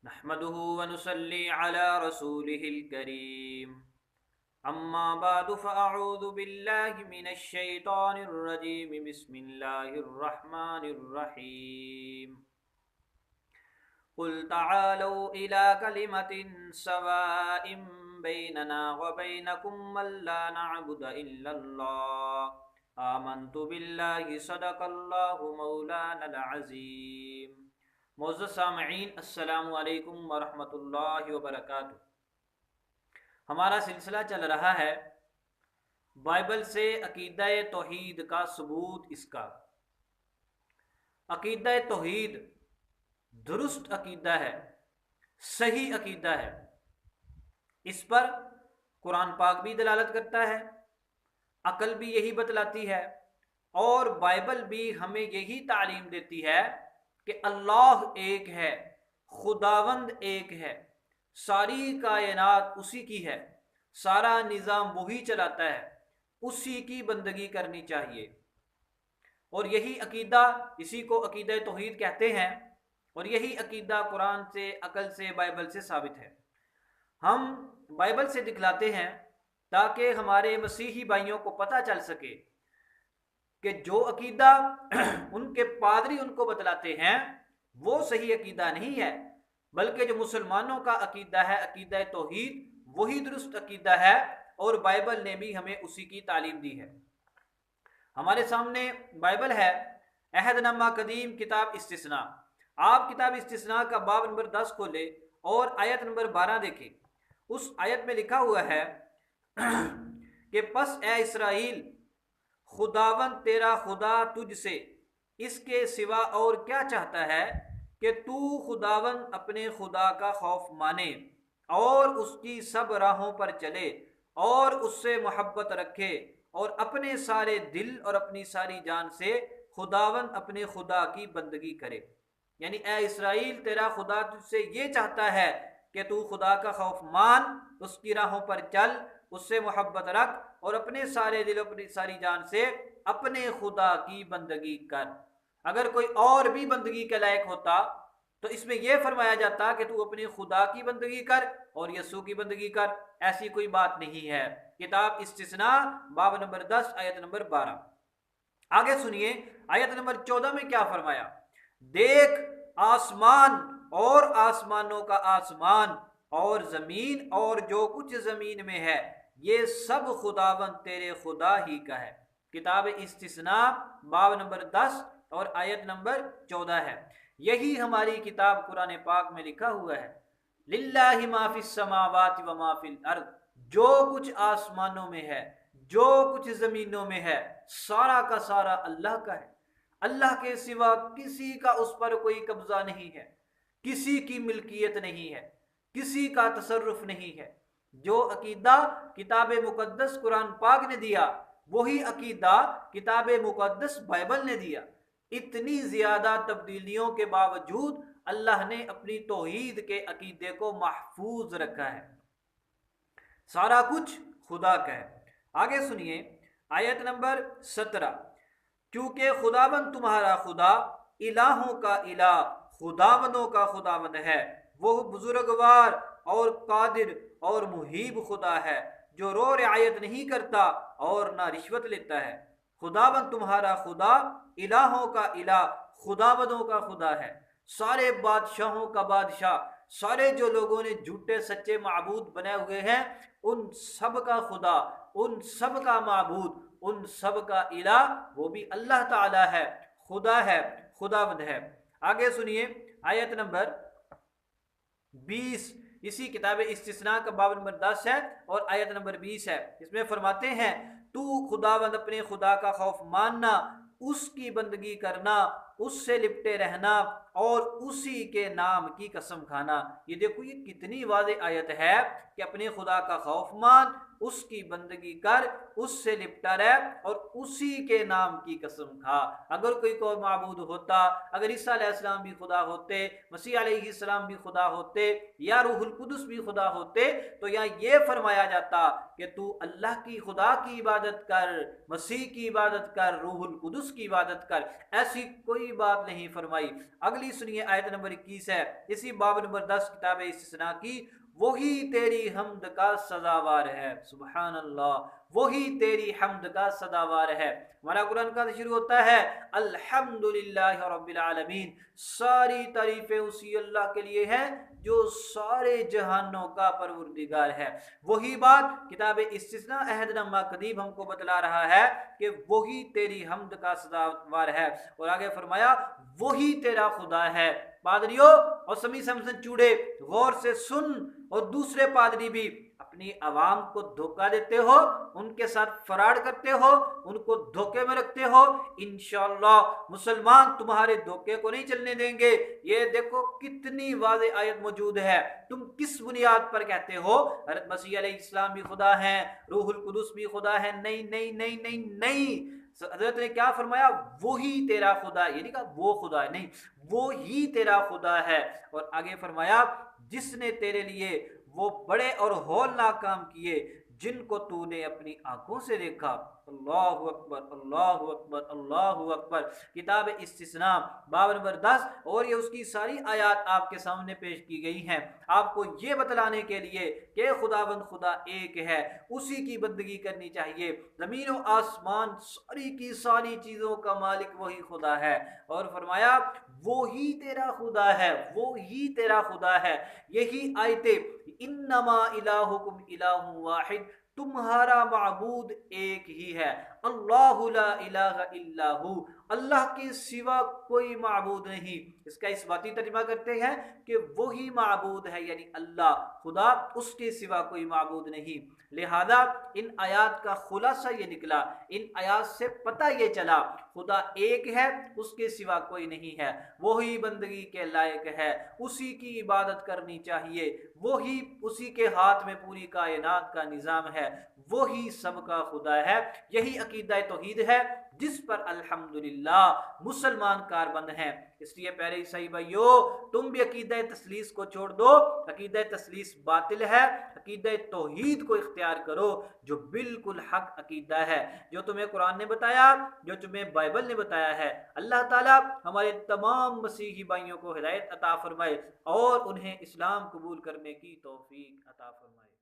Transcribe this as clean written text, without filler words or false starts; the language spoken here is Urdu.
نحمده ونصلي على رسوله الكريم أما بعد فأعوذ بالله من الشيطان الرجيم بسم الله الرحمن الرحيم قل تعالوا إلى كلمة سواء بيننا وبينكم ألا نعبد إلا الله آمنت بالله صدق الله مولانا العظيم۔ معزز سامعین، السلام علیکم ورحمۃ اللہ وبرکاتہ۔ ہمارا سلسلہ چل رہا ہے بائبل سے عقیدہ توحید کا ثبوت۔ اس کا عقیدہ توحید درست عقیدہ ہے، صحیح عقیدہ ہے۔ اس پر قرآن پاک بھی دلالت کرتا ہے، عقل بھی یہی بتلاتی ہے، اور بائبل بھی ہمیں یہی تعلیم دیتی ہے کہ اللہ ایک ہے، خداوند ایک ہے، ساری کائنات اسی کی ہے، سارا نظام وہی چلاتا ہے، اسی کی بندگی کرنی چاہیے۔ اور یہی عقیدہ، اسی کو عقیدہ توحید کہتے ہیں، اور یہی عقیدہ قرآن سے، عقل سے، بائبل سے ثابت ہے۔ ہم بائبل سے دکھلاتے ہیں تاکہ ہمارے مسیحی بھائیوں کو پتہ چل سکے کہ جو عقیدہ ان کے پادری ان کو بتلاتے ہیں وہ صحیح عقیدہ نہیں ہے، بلکہ جو مسلمانوں کا عقیدہ ہے، عقیدہ توحید، وہی درست عقیدہ ہے، اور بائبل نے بھی ہمیں اسی کی تعلیم دی ہے۔ ہمارے سامنے بائبل ہے، عہد نامہ قدیم، کتاب استثناء۔ آپ کتاب استثناء کا باب نمبر 10 کو لے اور آیت نمبر 12 دیکھیں۔ اس آیت میں لکھا ہوا ہے کہ پس اے اسرائیل، خداوند تیرا خدا تجھ سے اس کے سوا اور کیا چاہتا ہے کہ تو خداوند اپنے خدا کا خوف مانے اور اس کی سب راہوں پر چلے اور اس سے محبت رکھے اور اپنے سارے دل اور اپنی ساری جان سے خداوند اپنے خدا کی بندگی کرے۔ یعنی اے اسرائیل، تیرا خدا تجھ سے یہ چاہتا ہے کہ تو خدا کا خوف مان، اس کی راہوں پر چل، اس سے محبت رکھ اور اپنے سارے دل، اپنی ساری جان سے اپنے خدا کی بندگی کر۔ اگر کوئی اور بھی بندگی کے لائق ہوتا تو اس میں یہ فرمایا جاتا کہ تو اپنے خدا کی بندگی کر اور یسوع کی بندگی کر۔ ایسی کوئی بات نہیں ہے۔ کتاب استثناء باب نمبر 10 آیت نمبر 12۔ آگے سنیے آیت نمبر 14 میں کیا فرمایا۔ دیکھ، آسمان اور آسمانوں کا آسمان اور زمین اور جو کچھ زمین میں ہے، یہ سب خداوند تیرے خدا ہی کا ہے۔ کتاب استثناء باب نمبر 10 اور آیت نمبر 14 ہے۔ یہی ہماری کتاب قرآن پاک میں لکھا ہوا ہے، للہ ما فی السماوات و ما فی الارض، جو کچھ آسمانوں میں ہے، جو کچھ زمینوں میں ہے، سارا کا سارا اللہ کا ہے۔ اللہ کے سوا کسی کا اس پر کوئی قبضہ نہیں ہے، کسی کی ملکیت نہیں ہے، کسی کا تصرف نہیں ہے۔ جو عقیدہ کتاب مقدس قرآن پاک نے دیا، وہی عقیدہ کتاب مقدس بائبل نے دیا۔ اتنی زیادہ تبدیلیوں کے باوجود اللہ نے اپنی توحید کے عقیدے کو محفوظ رکھا ہے۔ سارا کچھ خدا کا ہے۔ آگے سنیے آیت نمبر 17۔ کیونکہ خداوند تمہارا خدا الہوں کا الہ، خداوندوں کا خداوند ہے، وہ بزرگوار اور قادر اور محیب خدا ہے، جو رو رعایت نہیں کرتا اور نہ رشوت لیتا ہے۔ خداوند تمہارا خدا الہوں کا الہ، خداوندوں کا خدا ہے، سارے بادشاہوں کا بادشاہ، سارے جو لوگوں نے جھوٹے سچے معبود بنے ہوئے ہیں، ان سب کا خدا، ان سب کا معبود، ان سب کا الہ وہ بھی اللہ تعالی ہے، خدا ہے، خداوند ہے۔ آگے سنیے آیت نمبر 20، اسی کتاب استثناء کا باب نمبر 10 ہے اور آیت نمبر 20 ہے۔ اس میں فرماتے ہیں، تو خداوند اپنے خدا کا خوف ماننا، اس کی بندگی کرنا، اس سے لپٹے رہنا اور اسی کے نام کی قسم کھانا۔ یہ دیکھو، یہ کتنی واضح آیت ہے کہ اپنے خدا کا خوف مان، اس کی بندگی کر، اس سے لپٹا رہ اور اسی کے نام کی قسم کھا۔ اگر کوئی معبود ہوتا، اگر عیسیٰ علیہ السلام بھی خدا ہوتے، مسیح علیہ السلام بھی خدا ہوتے، یا روح القدس بھی خدا ہوتے، تو یہاں یہ فرمایا جاتا کہ تو اللہ کی، خدا کی عبادت کر، مسیح کی عبادت کر، روح القدس کی عبادت کر۔ ایسی کوئی کوئی بات نہیں فرمائی۔ اگلی سنیے، آیت نمبر 21 ہے اسی باب نمبر 10 کتاب استثناء کی، وہی تیری حمد کا سزاوار ہے۔ سبحان اللہ، وہی تیری حمد کا سزاوار ہے۔ ہمارا قرآن کا شروع ہوتا ہے الحمدللہ رب العالمین، ساری تعریفیں اسی اللہ کے لیے ہیں جو سارے جہانوں کا پروردگار ہے۔ وہی بات کتاب استثناء عہد نامہ قدیم ہم کو بتلا رہا ہے کہ وہی تیری حمد کا سزاوار ہے، اور آگے فرمایا وہی تیرا خدا ہے۔ پادریوں اور سمیع سمسن چوڑے، غور سے سن، اور دوسرے پادری بھی اپنی عوام کو دھوکہ دیتے ہو، ان کے ساتھ فراڈ کرتے ہو، ان کو دھوکے میں رکھتے ہو، انشاءاللہ مسلمان تمہارے دھوکے کو نہیں چلنے دیں گے۔ یہ دیکھو کتنی واضح آیت موجود ہے۔ تم کس بنیاد پر کہتے ہو حضرت مسیح علیہ السلام بھی خدا ہیں، روح القدس بھی خدا ہے؟ نہیں نہیں نہیں نہیں نہیں، حضرت نے کیا فرمایا؟ وہی تیرا خدا ہے، یہ نہیں کہا وہ خدا ہے، نہیں، وہی تیرا خدا ہے۔ اور آگے فرمایا جس نے تیرے لیے وہ بڑے اور ہولناک کام کیے جن کو تو نے اپنی آنکھوں سے دیکھا۔ اللہ اکبر اللہ اکبر اللہ اکبر۔ کتاب استثناء باب نمبر 10 اور یہ اس کی ساری آیات آپ کے سامنے پیش کی گئی ہیں، آپ کو یہ بتلانے کے لیے کہ خداوند خدا ایک ہے، اسی کی بندگی کرنی چاہیے۔ زمین و آسمان ساری کی ساری چیزوں کا مالک وہی خدا ہے، اور فرمایا وہی تیرا خدا ہے، وہی تیرا خدا ہے۔ یہی آیتیں انما الہکم الہ واحد، تمہارا معبود ایک ہی ہے، اللہ لا الہ الا ہو، اللہ کے سوا کوئی معبود نہیں۔ اس کا اس باتی ترجمہ کرتے ہیں کہ وہی معبود ہے، یعنی اللہ خدا، اس کے سوا کوئی معبود نہیں۔ لہذا ان آیات کا خلاصہ یہ نکلا، ان آیات سے پتہ یہ چلا خدا ایک ہے، اس کے سوا کوئی نہیں ہے، وہی بندگی کے لائق ہے، اسی کی عبادت کرنی چاہیے، وہی اسی کے ہاتھ میں پوری کائنات کا نظام ہے، وہی سب کا خدا ہے۔ یہی عقیدہ توحید ہے جس پر الحمدللہ مسلمان کاربند ہیں۔ اس لیے پیارے عیسائی بھائیو، تم بھی عقیدہ تثلیث کو چھوڑ دو، عقیدہ تثلیث باطل ہے، عقیدہ توحید کو اختیار کرو جو بالکل حق عقیدہ ہے، جو تمہیں قرآن نے بتایا، جو تمہیں بائبل نے بتایا ہے۔ اللہ تعالیٰ ہمارے تمام مسیحی بھائیوں کو ہدایت عطا فرمائے اور انہیں اسلام قبول کرنے کی توفیق عطا فرمائے۔